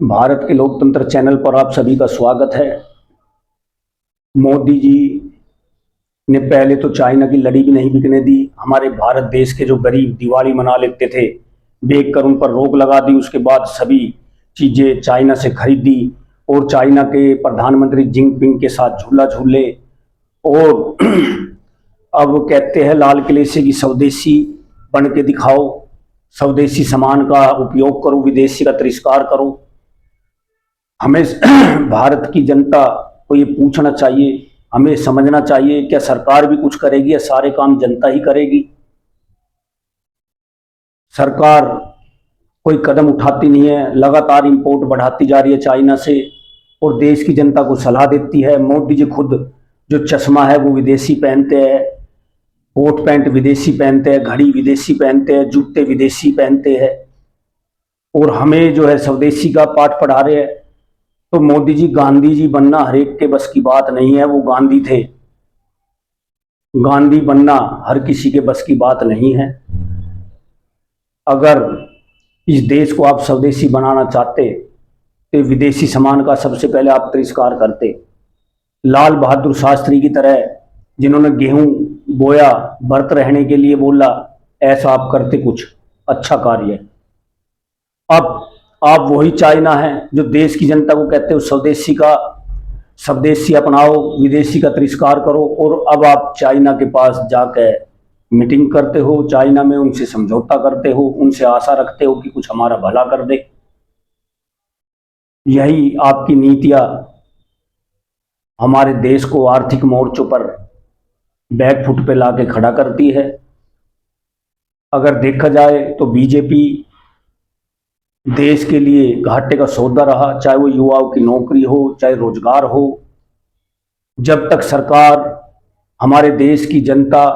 भारत के लोकतंत्र चैनल पर आप सभी का स्वागत है। मोदी जी ने पहले तो चाइना की लड़ी भी नहीं बिकने दी। हमारे भारत देश के जो गरीब दिवाली मना लेते थे, देख कर उन पर रोक लगा दी। उसके बाद सभी चीज़ें चाइना से खरीदी और चाइना के प्रधानमंत्री जिनपिंग के साथ झूला झूले। और अब कहते हैं लाल किले से कि स्वदेशी बन के दिखाओ, स्वदेशी सामान का उपयोग करो, विदेशी का तिरस्कार करो। हमें भारत की जनता को ये पूछना चाहिए, हमें समझना चाहिए, क्या सरकार भी कुछ करेगी या सारे काम जनता ही करेगी। सरकार कोई कदम उठाती नहीं है, लगातार इंपोर्ट बढ़ाती जा रही है चाइना से और देश की जनता को सलाह देती है। मोदी जी खुद जो चश्मा है वो विदेशी पहनते हैं, कोट पैंट विदेशी पहनते हैं, घड़ी विदेशी पहनते हैं, जूते विदेशी पहनते हैं और हमें जो है स्वदेशी का पाठ पढ़ा रहे हैं। तो मोदी जी, गांधी जी बनना हर एक के बस की बात नहीं है। वो गांधी थे, गांधी बनना हर किसी के बस की बात नहीं है। अगर इस देश को आप स्वदेशी बनाना चाहते तो विदेशी सामान का सबसे पहले आप तिरस्कार करते। लाल बहादुर शास्त्री की तरह जिन्होंने गेहूं बोया, व्रत रहने के लिए बोला, ऐसा आप करते कुछ अच्छा कार्य। अब आप वही चाइना है जो देश की जनता को कहते हो स्वदेशी अपनाओ, विदेशी का तिरस्कार करो। और अब आप चाइना के पास जाकर मीटिंग करते हो, चाइना में उनसे समझौता करते हो, उनसे आशा रखते हो कि कुछ हमारा भला कर दे। यही आपकी नीतियां हमारे देश को आर्थिक मोर्चों पर बैकफुट पे लाके खड़ा करती है। अगर देखा जाए तो बीजेपी देश के लिए घाटे का सौदा रहा, चाहे वो युवाओं की नौकरी हो, चाहे रोजगार हो। जब तक सरकार हमारे देश की जनता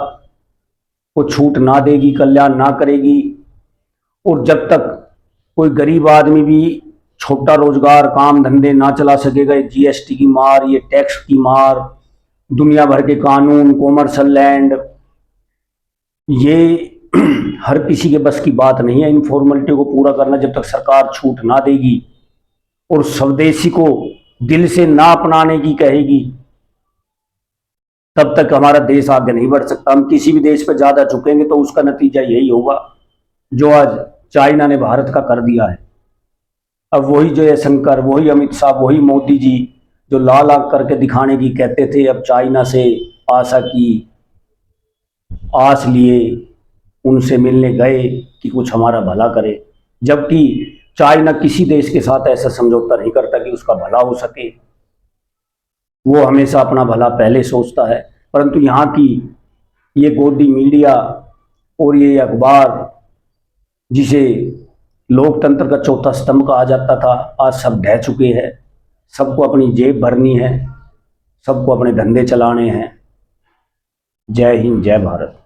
को छूट ना देगी, कल्याण ना करेगी, और जब तक कोई गरीब आदमी भी छोटा रोजगार काम धंधे ना चला सकेगा, जीएसटी की मार, ये टैक्स की मार, दुनिया भर के कानून, कॉमर्शियल लैंड, ये हर किसी के बस की बात नहीं है। इन फॉर्मेलिटी को पूरा करना जब तक सरकार छूट ना देगी और स्वदेशी को दिल से ना अपनाने की कहेगी, तब तक हमारा देश आगे नहीं बढ़ सकता। हम किसी भी देश पर ज्यादा झुकेंगे तो उसका नतीजा यही होगा जो आज चाइना ने भारत का कर दिया है। अब वही जयशंकर, वही अमित शाह, वही मोदी जी जो लाल आंख करके दिखाने की कहते थे, अब चाइना से आशा की आस लिए उनसे मिलने गए कि कुछ हमारा भला करे, जबकि चाइना किसी देश के साथ ऐसा समझौता नहीं करता कि उसका भला हो सके। वो हमेशा अपना भला पहले सोचता है। परंतु यहाँ की ये गोदी मीडिया और ये अखबार, जिसे लोकतंत्र का चौथा स्तंभ कहा जाता था, आज सब ढह चुके हैं। सबको अपनी जेब भरनी है, सबको अपने धंधे चलाने हैं। जय हिंद, जय भारत।